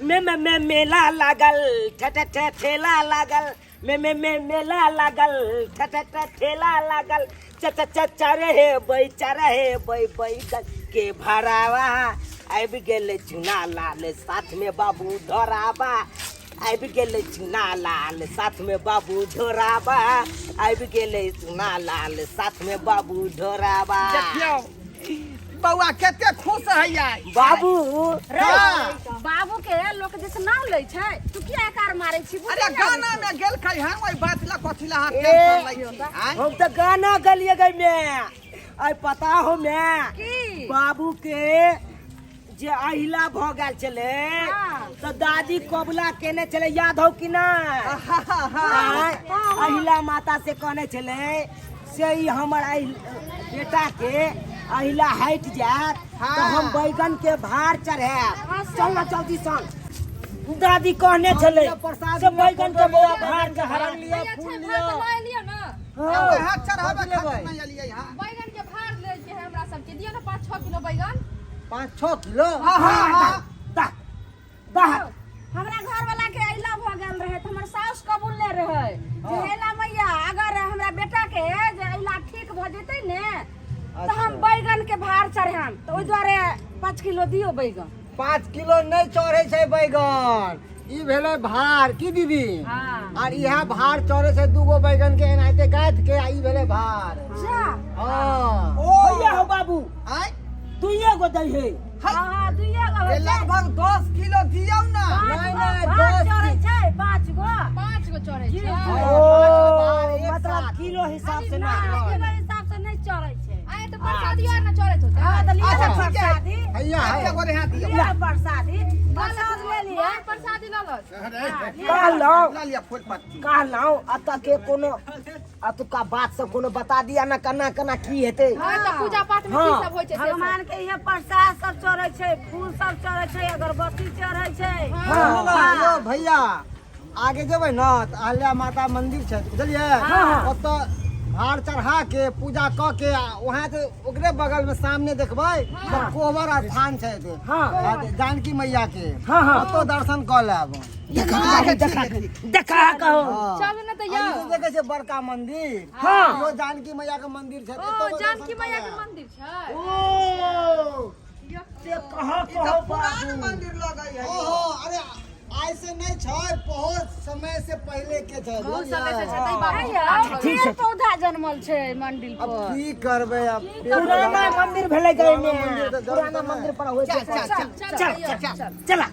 में मेला लागल ठेला लागल में मेला लागल ठेला लागल चरे हे बै के भरावा आबि गेले चुना लाल साथ में बाबू धरावा आबि गेले चुना लाल साथ में बाबू धरावा आबि गेले चुना लाल साथ में बाबू धरावा बउआ केते खुश है बाबू बाबू के लोग जैसे नाम ले छै तू किया कार मारे छी अरे गाना में गेल खै हम ओइ बात ला कथिला हाथ टेंशन लै छी हम तो गाना गलिए गई मैं आई पता हो मैं की बाबू के जे अहिला भ गेल चले तो दादी कबला केने चले याद हो कि ना अहिला माता से कहने चले से ही हमर बेटा के अहिला हट जात तो हम बैगन के भार चढ़े चल ना जल्दी सन दादी कहने चले से बैगन के भार चढ़ा लिया फूल लिया ना हाथ चढ़ावे खातिर नहीं एलियै हां बैगन के भार ले के हमरा सब के दिया ना 5-6 किलो बैगन 5-6 किलो हमरा घर वाला के अइला भ गेल रहे त हमर सास कबूलने रहे जे हेला मैया अगर हमरा बेटा के जे अइला ठीक भ जेतै ने तो हम बैगन के भार चढ़ाम तो ओइ द्वारे 5 किलो दियो बैगन 5 किलो नहीं चढ़े छै बैगन ई भेले भार की दीदी और यह भार चढ़े छै दूगो बैगन के एनाते काट के ई भेले भार अच्छा हां भैया हो बाबू आय दुइये गो दै है हां दुइये गो ए लगभग 10 किलो दियौ ना नहीं चढ़ै छै 5 गो चढ़ै छै ओ मतलब किलो हिसाब से ना किलो हिसाब से नहीं चढ़ै छै आए तो प्रसादी और ना चढ़ै छै हां त लिया प्रसादी भैया एके गो हाथ दियौ लिया प्रसादी प्रसाद ले लिया प्रसादी ल लो लिया फूल पत्ती कहलौ अत के कोनो अतुका बात सब कोनो बता दिया ना कना की हेतै हां त पूजा पाठ में की सब होय छै भगवान के ये प्रसाद सब चढ़ै छै फूल सब चढ़ै छै अगरबत्ती चढ़ै छै हां भैया आगे जेबै ना त अहिल्या माता मंदिर छै बुझलिए ओत भार चढ़ा के पूजा क के वहां से ओकरे बगल में सामने देखबै त कोहबर स्थान छै जानकी मैया के ओतो दर्शन क लेब देखा कहो चलू ना त यो देखे छै बड़का मंदिर यो जानकी मैया के मंदिर छै जानकी मैया के मंदिर छै ओ से कहो पुरान मंदिर लगै है ओहो अरे ऐसे नहीं छै बहुत समय से पहले के छै बहुत समय से छै ठीक है पौधा जन्मल छै मंदिर अब पर की करबै अब पुराना मंदिर भेलै गए में पुराना मंदिर पर होय छै चला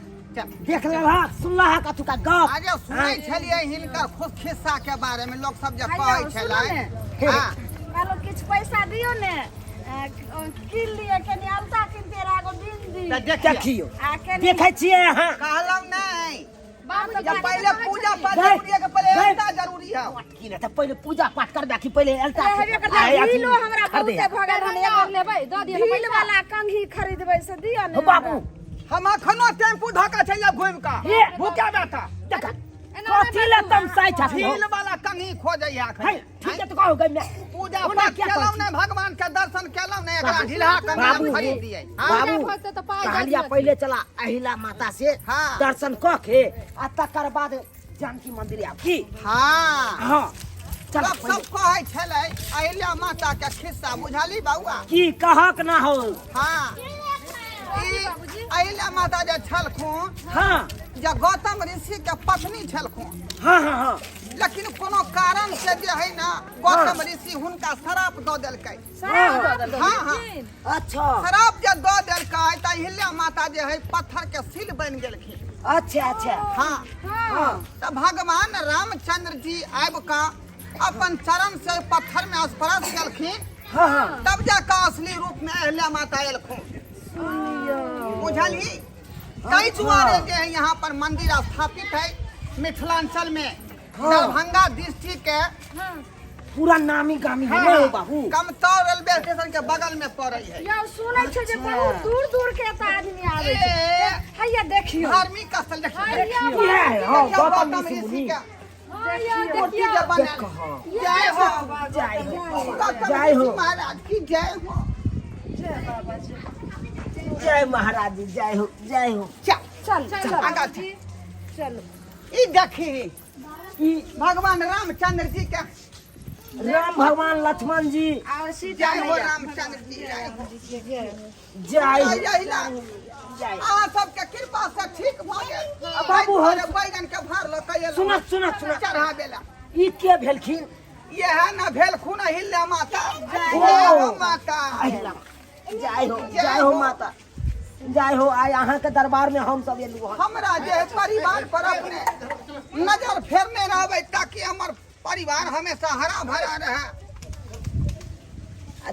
देख लेला सुनला का तुका गप आगे सुनै छलियै हिनकर खुद खिस्सा के बारे में लोग सब जे कहै छलै हां कालो किछ पैसा दियो ने किन लिए कनी अलता किनते रागो दिन दी देखियो देखै छियै अहाँ कहलौ नहीं बाबू जब पहले पूजा पाठ जरूरी है कि पहले अलता जरूरी है की ना त पहिले पूजा पाठ करबा कि पहिले अलता किलो हमरा बहुते भगल रहने एगो लेबै द दियो पहिले वाला कंघी खरीदबै से दियो ने बाबू हम अखनो टेम्पू धक्का चलिए घूम का भूखे बैठा देखा कथी ले तुम साइ छ फील वाला कंघी खोजै है ठीक है तो कहो गई मैं पूजा पाठ केलौ ने भगवान के दर्शन केलौ ने एकरा ढिला कंघी खरीद दिए बाबू कहलिया पहिले चला अहिला माता से दर्शन क के आ तकर बाद जानकी मंदिर आब की हां चल सब कहै छलै अहिल्या माता के खिस्सा बुझाली बउआ की कहक ना हो हां अहिल्या माता जे छलखुन हां जे गौतम ऋषि के पत्नी छलखुन हां लेकिन कोनो कारण से जे है ना गौतम ऋषि हुनका श्राप द देलकै हां अच्छा श्राप जे द देलकै त अहिल्या माता जे है पत्थर के सिल बन गेलखिन अच्छा हां त भगवान रामचंद्र जी आबि का अपन चरण से पत्थर में स्पर्श केलखिन तब जाकर असली रूप में अहिल्या माता एलखुन बुझली कई दुआरे जे है यहाँ पर मंदिर स्थापित है मिथिलांचल में दरभंगा डिस्ट्रिक्ट के पूरा नामी गामी है हो बाबू कमतौर रेलवे स्टेशन के बगल में पड़ै है या सुनै छै जे बहुत दूर के त आदमी आबै छै हैया देखियो धार्मिक स्थल देखियो ये हां गौतम ऋषि ऋषि मुनि के देखियो जय हो जय हो महाराज की जय हो जय महाराज जी जय हो चल चल आगा जी चलो ई देखी ई भगवान रामचंद्र जी के राम भगवान लक्ष्मण जी और सीता जय हो मैया रामचंद्र जी जय हो। जय हो। यहिला जय अहाँ सबके कृपा से ठीक भ गेल बाबू, बाबू बैगन के भार ल कइल सुनत सुनत सुनत चढ़ा देला ई के भेलखिन यह न भेल खून हिल्या माता जय जय हो। हो माता जय हो माता जय हो। आय अहाँ के दरबार में हम सब एलू हन। हमरा जे परिवार पर अपने नजर फेरने रहबै ताकि हमर परिवार हमेशा हरा भरा रहे।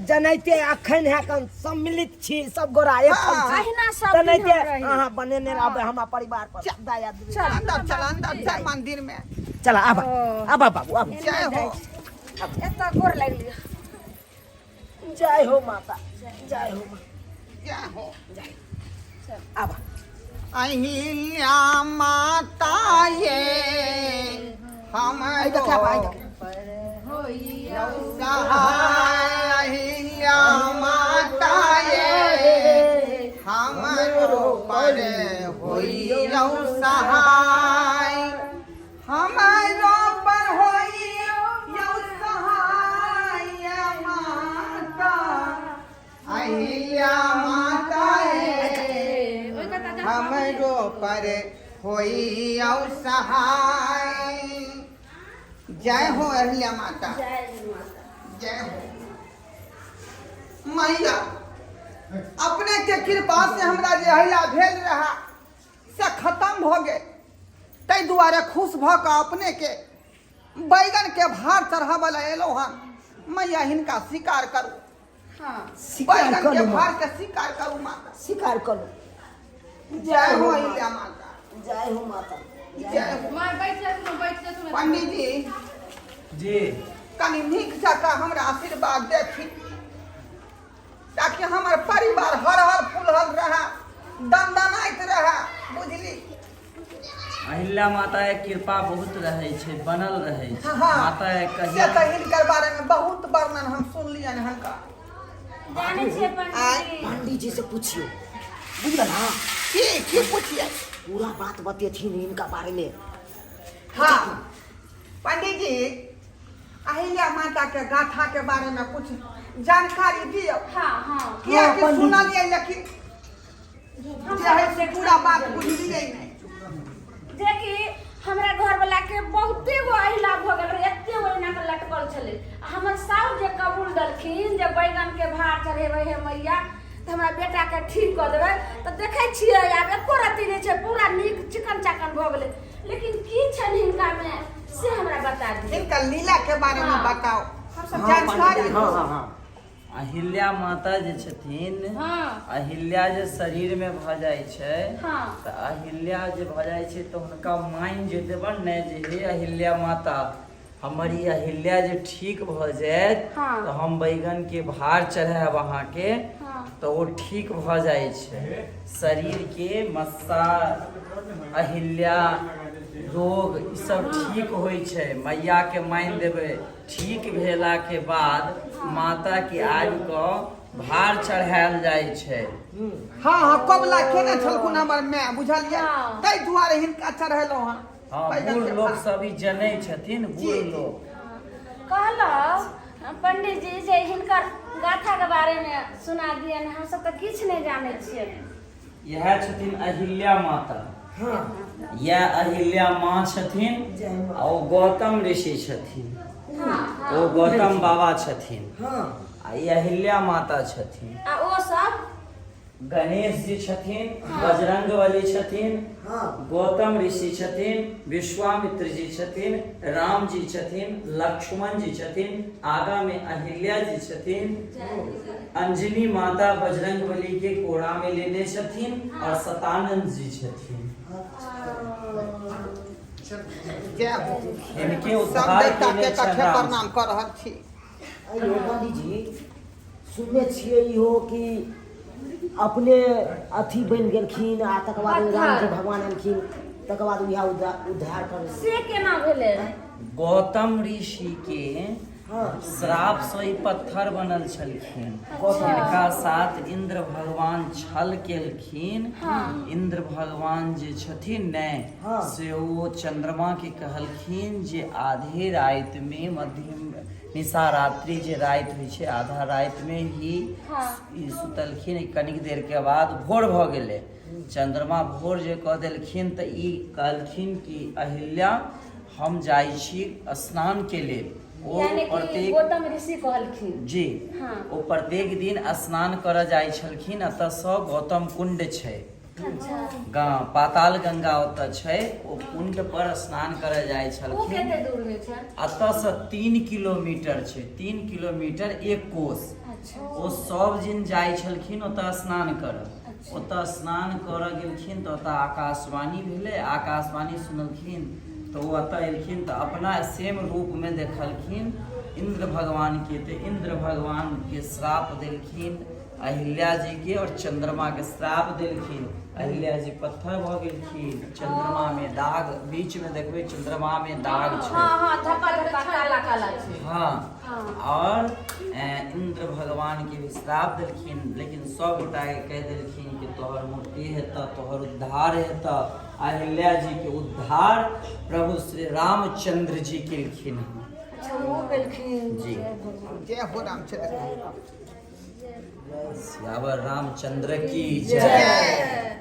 जनैते अखन है कन सम्मिलित छी सब गोरा एक हाँ। अहिना सब जनैते दिन रही। अहाँ बनेने रहबै हमरा परिवार पर दया दे। अंदर चल मंदिर में चला आबा आबा बाबू आबा। जय हो एतऽ गोर लागि लिअ जय हो माता जय हो माता। जय हो आबा अहिल्या माता ये हम आई देखा आई देखा सहाय अहिल्या माता ये हमरो पर होइयौ सहाय हमरो पर होइयौ सहाय माता अहिल्या माता ये हमरो पर होइयौ सहाय। जय हो अहिल्या माता जय हो मैया अपने के कृपा से हमरा जे अहिल्या भेल रहा से खत्म हो गए ताहि दुआरे खुश भ के अपने के बैगन के भार चढ़ावल ला एलौ हन मैया हिनका स्वीकार करू शिकार बैगन कर के लो भार के स्वीकार करू माता। शिकार कर लो। जय हो अहिल्या माता जय हो माता जय हो। मां बैठ जा तुम पंडित जी जी कनी नीक जकाँ हमरा आशीर्वाद देखी ताकि हमर परिवार हरहर फुलहर रहे दनदनाइत रहे बुझली। अहिल्या माता के कृपा बहुत रहे छै बनल रहे छै हाँ। माता से कहिया तो हिनकर बारे में बहुत वर्णन हम सुनलियन हनका। जाने छियै पंडित जी पंडित जी से पूछियो बुझल ना की पूछिए। पूरा बात बतेथिन इनका बारे में। हाँ पंडित जी अहिल्या माता के गाथा के बारे में कुछ जानकारी दियो। हाँ हाँ किया कि पंडित जी। सुनलिए लेकिन जे है से पूरा बात बुझलिए नहीं। जे कि हमरा घर वाला के बहुते गो अहिला भ गेल रहे एते गो एना के लटकल छले हमर साउस जे कबूल दलखिन जे बैगन के भार चढ़ेबै हे मैया त हमरा बेटा के ठीक क देबै त देखै छियै आब एको रति नै छै पूरा नीक चिकन चाकन भ गेलै लेकिन की छन हिनका में से हमरा बता दियौ। इनका लीला के बारे में हाँ। बताओ हम सब जानकारी हाँ हाँ हाँ अहिल्या माता जे छथिन हाँ अहिल्या जे शरीर में भ जाय छै हाँ त अहिल्या जे भ जाय छै त हुनका माइन जे देबन ने जे हे अहिल्या माता हमर ई अहिल्या जे ठीक भ जायत हाँ। त हम बैगन के भार चढ़ायब अहाँ के हाँ तो वो ठीक भ जाय छै शरीर के मस्सा अहिल्या रोग ई सब ठीक होइ छै मैया के माइन देबै ठीक भेला के बाद माता के आबि कऽ भार चढ़ायल जाइ छै। हाँ हाँ कबला केने छलखुन हमर माय बुझलिए हाँ। ताहि दुआरे हिनका चढ़ेलौ हन। हाँ बैगन बूढ़ के लोग भार। सब ई जनै छथिन बूढ़ लोग। कहलौ पंडित जी जे हिनकर गाथा के बारे में सुना दियन हम सब त किछ नै जानै छियै। यह छथिन अहिल्या माता यह अहिल्या माँ छथिन और गौतम ऋषि छथिन ओ गौतम बाबा छथिन आ ई अहिल्या माता छथिन। आ ओ सब गणेश जी छथिन बजरंगबली छथिन गौतम ऋषि छथिन विश्वामित्र जी छथिन राम जी छथिन लक्ष्मण जी छथिन आगा में अहिल्या जी छथिन अंजनी माता बजरंगबली के कोड़ा में लेने छथिन और सतानंद जी छथिन। जय हो। इनके सब उद्धार देवता केने के छथि कथे राम प्रणाम कर रहल छी। अयो पंडित जी सुनने छियै इहो कि अपने अथी बनि गेलखिन आ तकर बाद राम जी भगवान एलखिन तकर बाद उएह उद्धार कर से केना भेलै। गौतम ऋषि के श्राप से ही पत्थर बनल छलखिन। इनका साथ इंद्र भगवान छल केलखिन। इंद्र भगवान जे छथिन ने से वो चंद्रमा के कहलखिन जे आधे रात में मध्यम निशा रात्रि जे रात होइ छै आधा रात में ही ई सुतलखिन। कनिक देर के बाद भोर भ गेलै। चंद्रमा भोर जे कह देलखिन तऽ ई कहलखिन कि अहिल्या हम जाइ छी स्नान के लेल। ओ यानी कि प्रत्येक गौतम ऋषि कहलखिन जी हाँ। ओ प्रत्येक दिन स्नान करऽ जाइ छलखिन। एतऽसँ गौतम कुंड छै, गाँव पाताल गंगा ओतऽ छै, ओ कुंड पर स्नान करऽ जाइ वो छलखिन। कते दूर में छै? एतऽसँ 3 किलोमीटर छै, 3 किलोमीटर 1 कोस। ओ सब दिन जाइ छलखिन ओतऽ स्नान करऽ। ओतऽ स्नान करऽ गेलखिन तऽ ओतऽ आकाशवाणी भेलै। आकाशवाणी सुनलखिन तऽ ओ ओतऽ एलखिन तऽ अपना सेम रूप में देखलखिन इंद्र भगवान के। तऽ इंद्र भगवान के श्राप देलखिन अहिल्या जी के और चंद्रमा के श्राप देलखिन। अहिल्या जी पत्थर भ गेलखिन। चंद्रमा में दाग, बीच में देखबै चंद्रमा में दाग छै। हाँ हाँ धप्पा धप्पा काला काला छै। हाँ और इंद्र भगवान के भी श्राप देलखिन। लेकिन सब गोटा के कह देलखिन कि तोहर मुक्ति हेतऽ, तोहर उद्धार हेतऽ। अहिल्या जी के उद्धार प्रभु श्री रामचंद्र जी केलखिन। अच्छा वो केलखिन जी। जय हो रामचंद्र। सियावर रामचंद्र की जय।